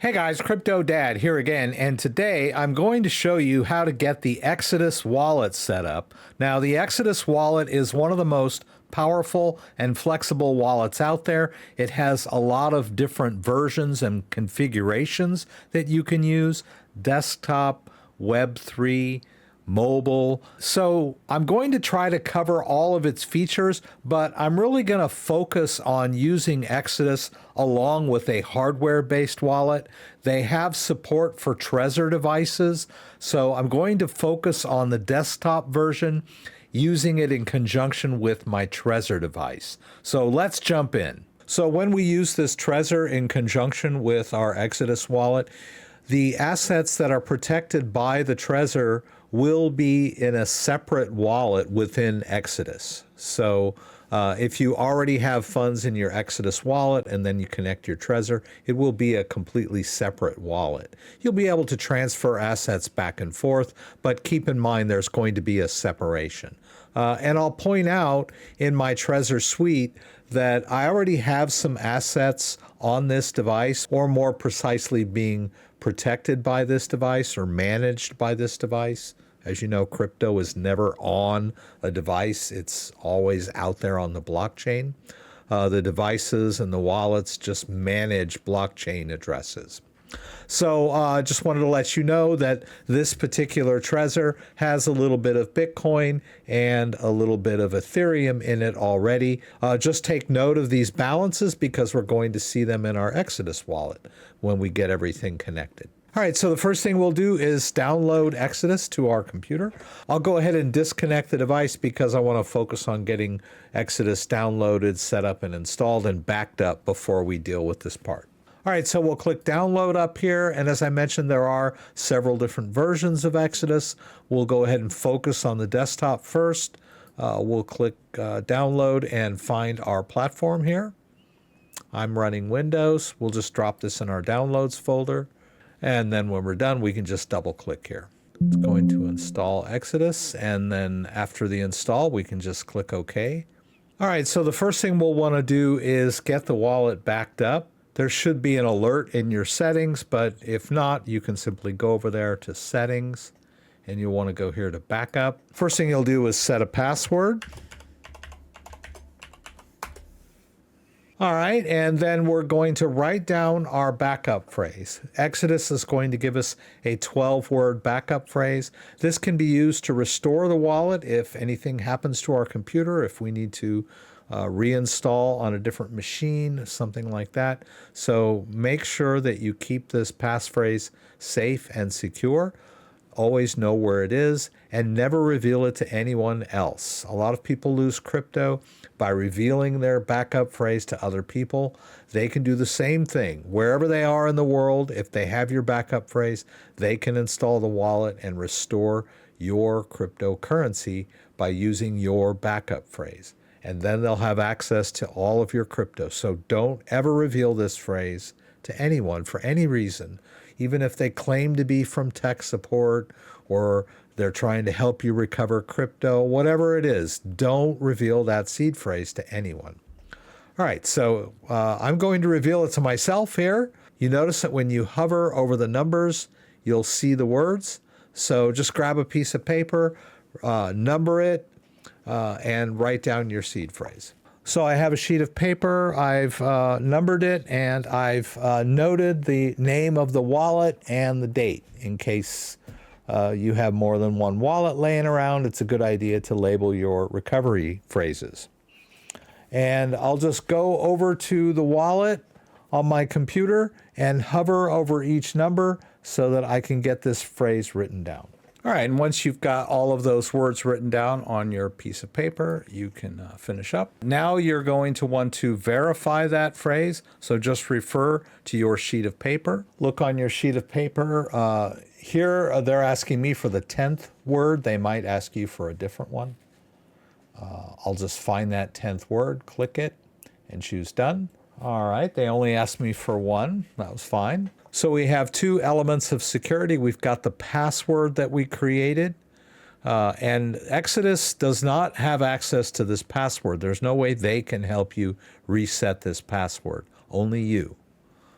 Hey guys, Crypto Dad here again, and today I'm going to show you how to get the Exodus wallet set up. Now, the Exodus wallet is one of the most powerful and flexible wallets out there. It has a lot of different versions and configurations that you can use: desktop, Web3, mobile. So I'm going to try to cover all of its features, but I'm really going to focus on using Exodus along with a hardware-based wallet. They have support for Trezor devices, so I'm going to focus on the desktop version, using it in conjunction with my Trezor device. So let's jump in. So when we use this Trezor in conjunction with our Exodus wallet, the assets that are protected by the Trezor will be in a separate wallet within Exodus. So if you already have funds in your Exodus wallet and then you connect your Trezor, it will be a completely separate wallet. You'll be able to transfer assets back and forth, but keep in mind there's going to be a separation. And I'll point out in my Trezor suite that I already have some assets on this device, or more precisely being protected by this device or managed by this device. As you know, crypto is never on a device. It's always out there on the blockchain. The devices and the wallets just manage blockchain addresses. So I just wanted to let you know that this particular Trezor has a little bit of Bitcoin and a little bit of Ethereum in it already. Just take note of these balances because we're going to see them in our Exodus wallet when we get everything connected. All right, so the first thing we'll do is download Exodus to our computer. I'll go ahead and disconnect the device because I want to focus on getting Exodus downloaded, set up, and installed and backed up before we deal with this part. All right, so we'll click download up here, and as I mentioned, there are several different versions of Exodus. We'll go ahead and focus on the desktop first. We'll click download and find our platform here. I'm running Windows. We'll just drop this in our downloads folder. And then when we're done, we can just double click here. It's going to install Exodus, and then after the install, we can just click OK. All right, so the first thing we'll want to do is get the wallet backed up. There should be an alert in your settings, but if not, you can simply go over there to settings, and you'll want to go here to backup. First thing you'll do is set a password. All right, and then we're going to write down our backup phrase. Exodus is going to give us a 12-word backup phrase. This can be used to restore the wallet if anything happens to our computer, if we need to reinstall on a different machine, something like that. So make sure that you keep this passphrase safe and secure. Always know where it is and never reveal it to anyone else. A lot of people lose crypto by revealing their backup phrase to other people. They can do the same thing wherever they are in the world. If they have your backup phrase, they can install the wallet and restore your cryptocurrency by using your backup phrase. And then they'll have access to all of your crypto. So don't ever reveal this phrase to anyone for any reason, even if they claim to be from tech support or they're trying to help you recover crypto, whatever it is, don't reveal that seed phrase to anyone. All right, so I'm going to reveal it to myself here. You notice that when you hover over the numbers, you'll see the words. So just grab a piece of paper, number it, and write down your seed phrase. So I have a sheet of paper, I've numbered it, and I've noted the name of the wallet and the date. In case you have more than one wallet laying around, it's a good idea to label your recovery phrases. And I'll just go over to the wallet on my computer and hover over each number so that I can get this phrase written down. All right, and once you've got all of those words written down on your piece of paper, you can finish up. Now you're going to want to verify that phrase, so just refer to your sheet of paper. Look on your sheet of paper. Here they're asking me for the 10th word. They might ask you for a different one. I'll just find that 10th word, click it, and choose done. All right, they only asked me for one. That was fine. So we have two elements of security. We've got the password that we created, and Exodus does not have access to this password. There's no way they can help you reset this password, only you.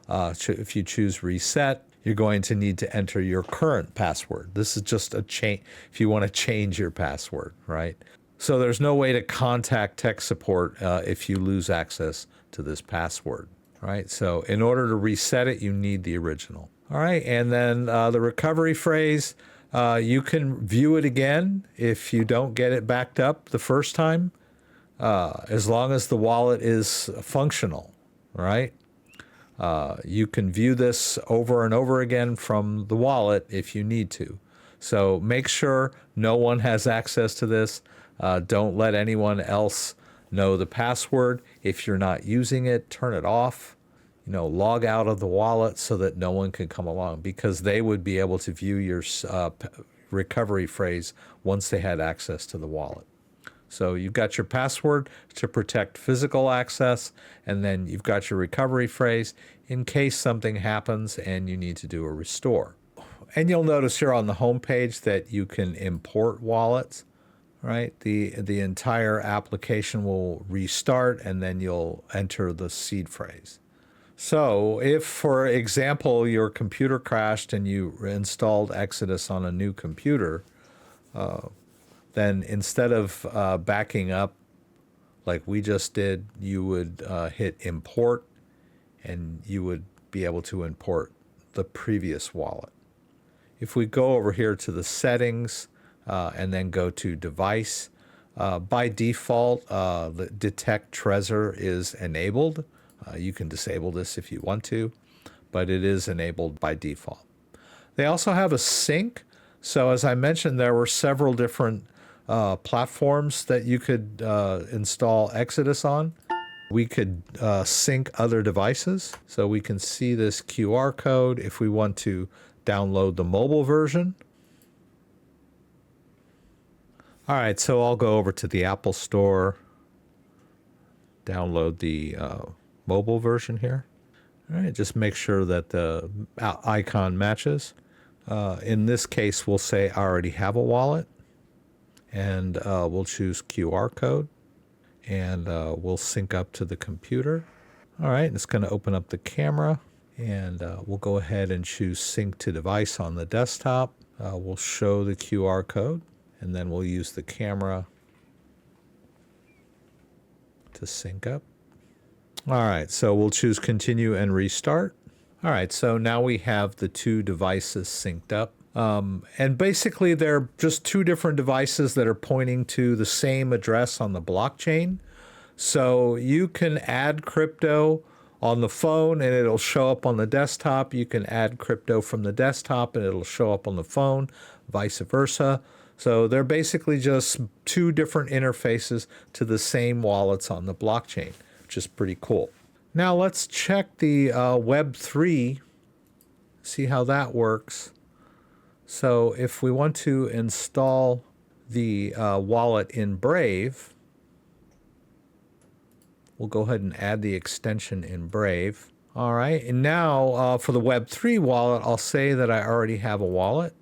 If you choose reset, you're going to need to enter your current password. This is just a change if you want to change your password, right? So there's no way to contact tech support if you lose access to this password, right? So in order to reset it, you need the original. All right, and then the recovery phrase, you can view it again if you don't get it backed up the first time, as long as the wallet is functional, right? You can view this over and over again from the wallet if you need to. So make sure no one has access to this. Don't let anyone else know the password. If you're not using it, turn it off. Log out of the wallet so that no one can come along, because they would be able to view your recovery phrase once they had access to the wallet. So you've got your password to protect physical access, and then you've got your recovery phrase in case something happens and you need to do a restore. And you'll notice here on the home page that you can import wallets, right? The entire application will restart, and then you'll enter the seed phrase. So if, for example, your computer crashed and you installed Exodus on a new computer, then instead of backing up like we just did, you would hit import, and you would be able to import the previous wallet. If we go over here to the settings and then go to device, by default, the detect Trezor is enabled. You can disable this if you want to, but it is enabled by default. They also have a sync. So as I mentioned, there were several different platforms that you could install Exodus on. We could sync other devices. So we can see this QR code if we want to download the mobile version. All right, so I'll go over to the Apple Store, download the mobile version here. All right, just make sure that the icon matches. In this case, we'll say I already have a wallet, and we'll choose QR code, and we'll sync up to the computer. All right, it's going to open up the camera, and we'll go ahead and choose sync to device on the desktop. We'll show the QR code, and then we'll use the camera to sync up. All right, so we'll choose continue and restart. All right, so now we have the two devices synced up. And basically they're just two different devices that are pointing to the same address on the blockchain. So you can add crypto on the phone and it'll show up on the desktop. You can add crypto from the desktop and it'll show up on the phone, vice versa. So they're basically just two different interfaces to the same wallets on the blockchain, which is pretty cool. Now let's check the Web3, see how that works. So if we want to install the wallet in Brave, we'll go ahead and add the extension in Brave. All right, and now for the Web3 wallet, I'll say that I already have a wallet.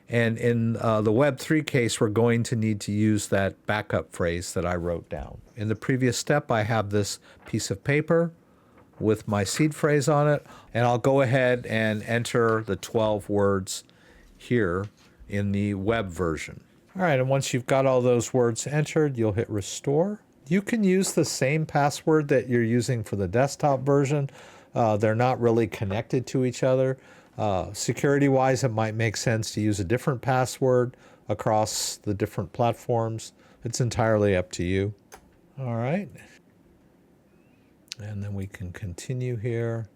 And in the Web3 case, we're going to need to use that backup phrase that I wrote down. In the previous step, I have this piece of paper with my seed phrase on it, and I'll go ahead and enter the 12 words here in the web version. All right, and once you've got all those words entered, you'll hit restore. You can use the same password that you're using for the desktop version. They're not really connected to each other. Security-wise, it might make sense to use a different password across the different platforms. It's entirely up to you. All right. And then we can continue here.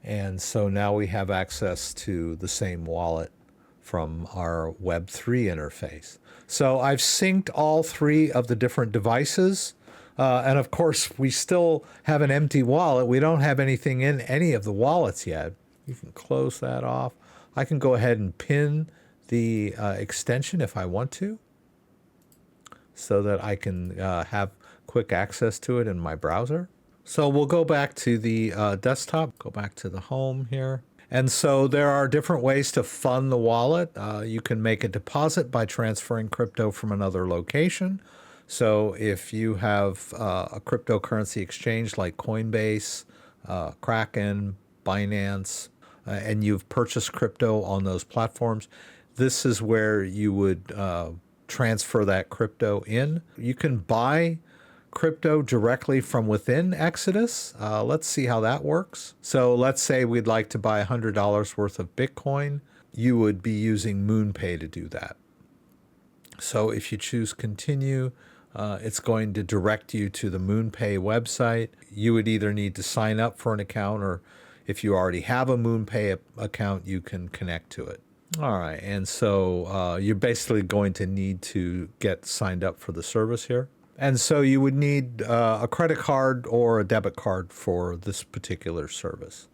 And so now we have access to the same wallet from our Web3 interface. So I've synced all three of the different devices. And of course, we still have an empty wallet. We don't have anything in any of the wallets yet. You can close that off. I can go ahead and pin the extension if I want to, so that I can have quick access to it in my browser. So we'll go back to the desktop, go back to the home here. And so there are different ways to fund the wallet. You can make a deposit by transferring crypto from another location. So if you have a cryptocurrency exchange like Coinbase, Kraken, Binance, and you've purchased crypto on those platforms, this is where you would transfer that crypto in. You can buy crypto directly from within Exodus. Let's see how that works. So let's say we'd like to buy $100 worth of Bitcoin. You would be using MoonPay to do that. So if you choose continue, it's going to direct you to the MoonPay website. You would either need to sign up for an account, or if you already have a MoonPay account, you can connect to it. All right, and so you're basically going to need to get signed up for the service here. And so you would need a credit card or a debit card for this particular service.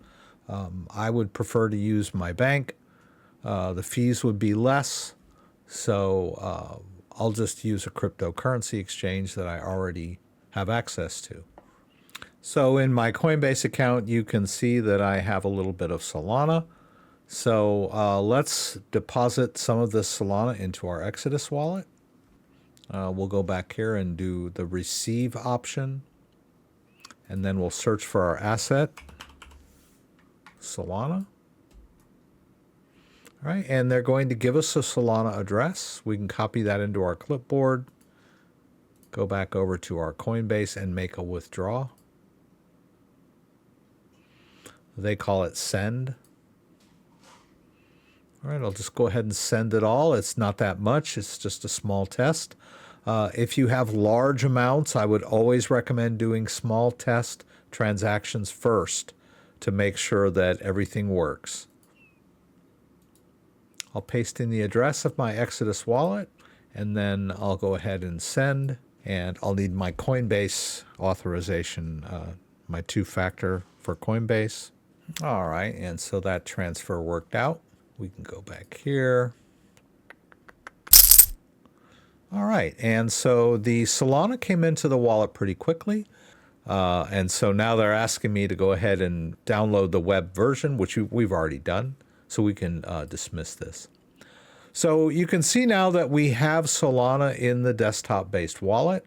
I would prefer to use my bank. The fees would be less, so I'll just use a cryptocurrency exchange that I already have access to. So in my Coinbase account, you can see that I have a little bit of Solana. So let's deposit some of this Solana into our Exodus wallet. We'll go back here and do the receive option, and then we'll search for our asset, Solana. All right, and they're going to give us a Solana address. We can copy that into our clipboard, go back over to our Coinbase and make a withdrawal. They call it send. All right, I'll just go ahead and send it all. It's not that much. It's just a small test. If you have large amounts, I would always recommend doing small test transactions first to make sure that everything works. I'll paste in the address of my Exodus wallet, and then I'll go ahead and send, and I'll need my Coinbase authorization, my two-factor for Coinbase. All right, and so that transfer worked out. We can go back here. All right, and so the Solana came into the wallet pretty quickly. And so now they're asking me to go ahead and download the web version, which we've already done. So we can dismiss this. So you can see now that we have Solana in the desktop-based wallet.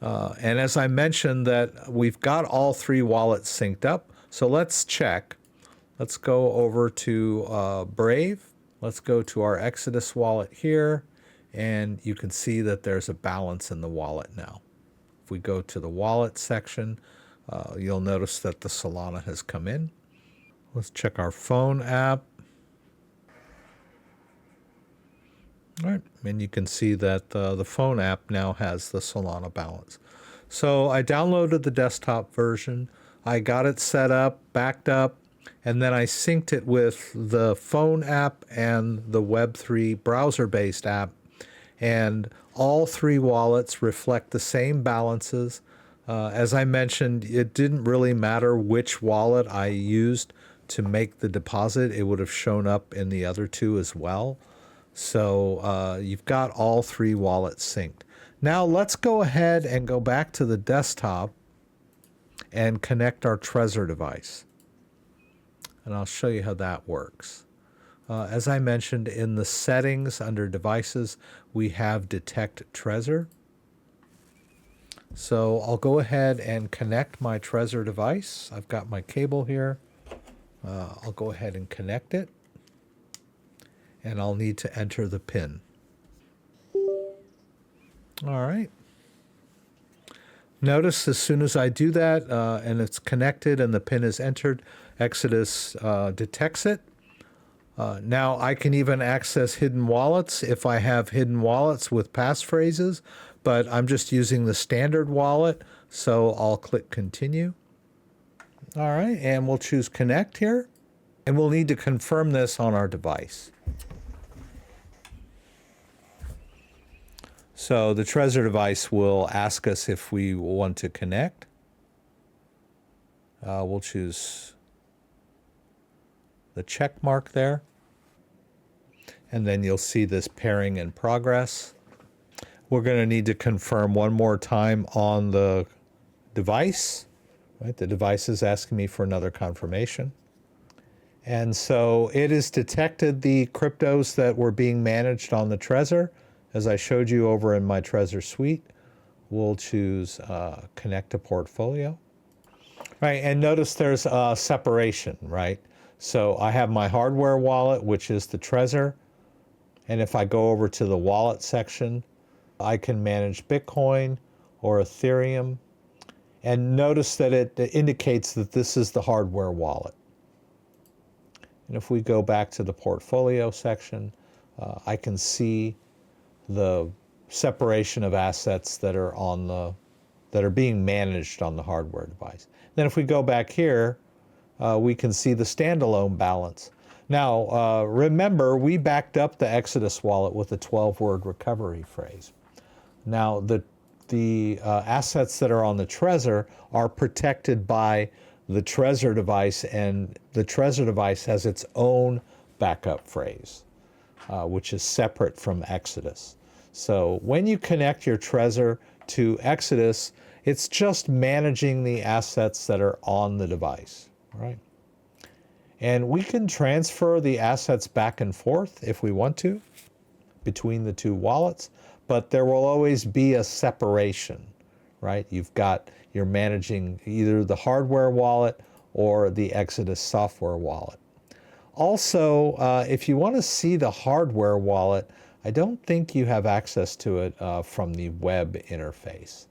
And as I mentioned, that we've got all three wallets synced up. So let's check. Let's go over to Brave. Let's go to our Exodus wallet here. And you can see that there's a balance in the wallet now. If we go to the wallet section, you'll notice that the Solana has come in. Let's check our phone app. All right, and you can see that the phone app now has the Solana balance. So I downloaded the desktop version. I got it set up, backed up, and then I synced it with the phone app and the Web3 browser-based app. And all three wallets reflect the same balances. As I mentioned, it didn't really matter which wallet I used to make the deposit. It would have shown up in the other two as well. So you've got all three wallets synced. Now let's go ahead and go back to the desktop and connect our Trezor device. And I'll show you how that works. As I mentioned, in the settings under devices, we have detect Trezor. So I'll go ahead and connect my Trezor device. I've got my cable here. I'll go ahead and connect it. And I'll need to enter the PIN. All right. Notice as soon as I do that and it's connected and the PIN is entered, Exodus detects it. Now I can even access hidden wallets if I have hidden wallets with passphrases, but I'm just using the standard wallet, so I'll click continue. All right, and we'll choose connect here, and we'll need to confirm this on our device. So the Trezor device will ask us if we want to connect. We'll choose the check mark there. And then you'll see this pairing in progress. We're going to need to confirm one more time on the device. Right? The device is asking me for another confirmation. And so it has detected the cryptos that were being managed on the Trezor. As I showed you over in my Trezor suite, we'll choose connect to portfolio. Right, and notice there's a separation, right? So I have my hardware wallet, which is the Trezor, and if I go over to the wallet section, I can manage Bitcoin or Ethereum, and notice that it indicates that this is the hardware wallet. And if we go back to the portfolio section, I can see the separation of assets that are being managed on the hardware device. Then if we go back here, we can see the standalone balance. Now, remember, we backed up the Exodus wallet with a 12-word recovery phrase. Now, the assets that are on the Trezor are protected by the Trezor device, and the Trezor device has its own backup phrase, which is separate from Exodus. So when you connect your Trezor to Exodus, it's just managing the assets that are on the device, right? And we can transfer the assets back and forth if we want to between the two wallets, but there will always be a separation, right? You're managing either the hardware wallet or the Exodus software wallet. Also, if you want to see the hardware wallet, I don't think you have access to it from the web interface.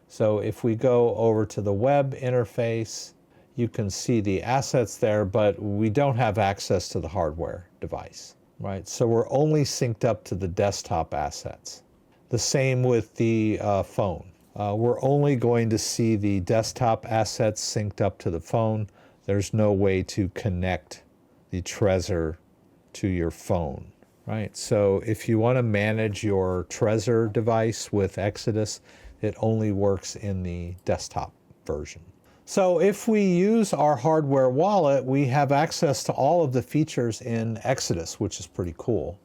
So if we go over to the web interface, you can see the assets there, but we don't have access to the hardware device, right? So we're only synced up to the desktop assets. The same with the phone. We're only going to see the desktop assets synced up to the phone. There's no way to connect the Trezor to your phone, right? So if you want to manage your Trezor device with Exodus, it only works in the desktop version. So if we use our hardware wallet, we have access to all of the features in Exodus, which is pretty cool.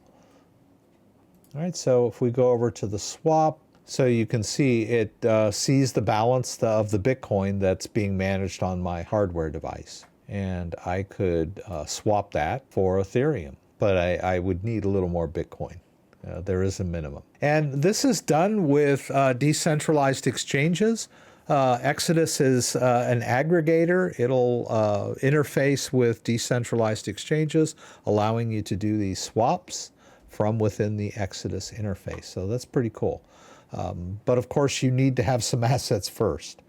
All right, so if we go over to the swap, so you can see it sees the balance of the Bitcoin that's being managed on my hardware device. And I could swap that for Ethereum, but I would need a little more Bitcoin. There is a minimum. And this is done with decentralized exchanges. Exodus is an aggregator. It'll interface with decentralized exchanges, allowing you to do these swaps from within the Exodus interface. So that's pretty cool. But of course, you need to have some assets first,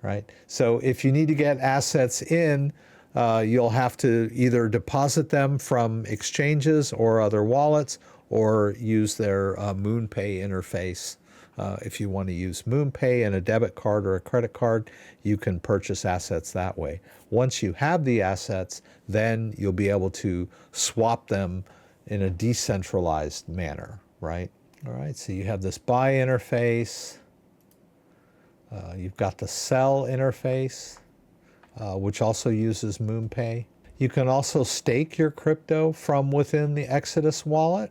right? So if you need to get assets in, you'll have to either deposit them from exchanges or other wallets, or use their MoonPay interface. If you want to use MoonPay and a debit card or a credit card, you can purchase assets that way. Once you have the assets, then you'll be able to swap them in a decentralized manner, right? All right, so you have this buy interface. You've got the sell interface, which also uses MoonPay. You can also stake your crypto from within the Exodus wallet.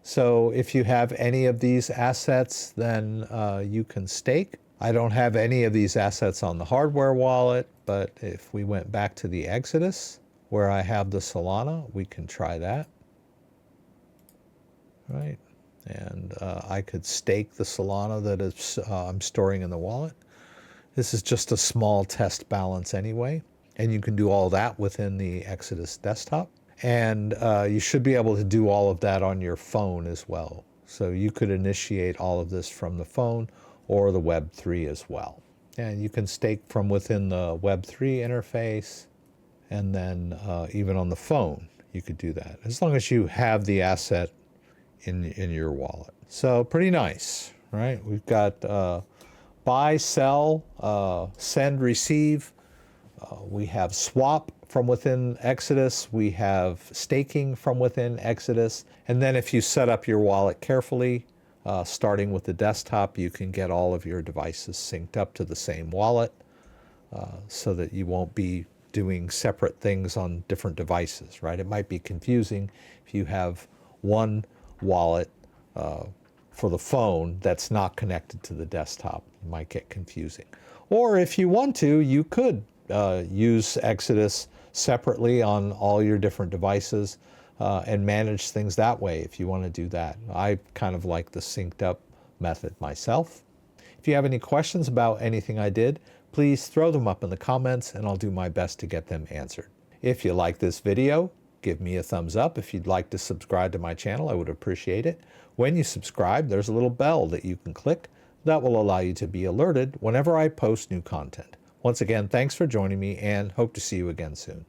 So if you have any of these assets, then you can stake. I don't have any of these assets on the hardware wallet, but if we went back to the Exodus, where I have the Solana, we can try that. Right, and I could stake the Solana that I'm storing in the wallet. This is just a small test balance anyway, and you can do all that within the Exodus desktop. And you should be able to do all of that on your phone as well. So you could initiate all of this from the phone or the Web3 as well. And you can stake from within the Web3 interface, and then even on the phone, you could do that, as long as you have the asset in your wallet. So pretty nice, right? We've got buy, sell, send, receive. We have swap from within Exodus. We have staking from within Exodus. And then if you set up your wallet carefully, starting with the desktop, you can get all of your devices synced up to the same wallet so that you won't be doing separate things on different devices, right? It might be confusing if you have one wallet for the phone that's not connected to the desktop. It might get confusing. Or if you want to, you could use Exodus separately on all your different devices and manage things that way if you want to do that. I kind of like the synced up method myself. If you have any questions about anything I did, please throw them up in the comments and I'll do my best to get them answered. If you like this video, give me a thumbs up. If you'd like to subscribe to my channel, I would appreciate it. When you subscribe, there's a little bell that you can click that will allow you to be alerted whenever I post new content. Once again, thanks for joining me and hope to see you again soon.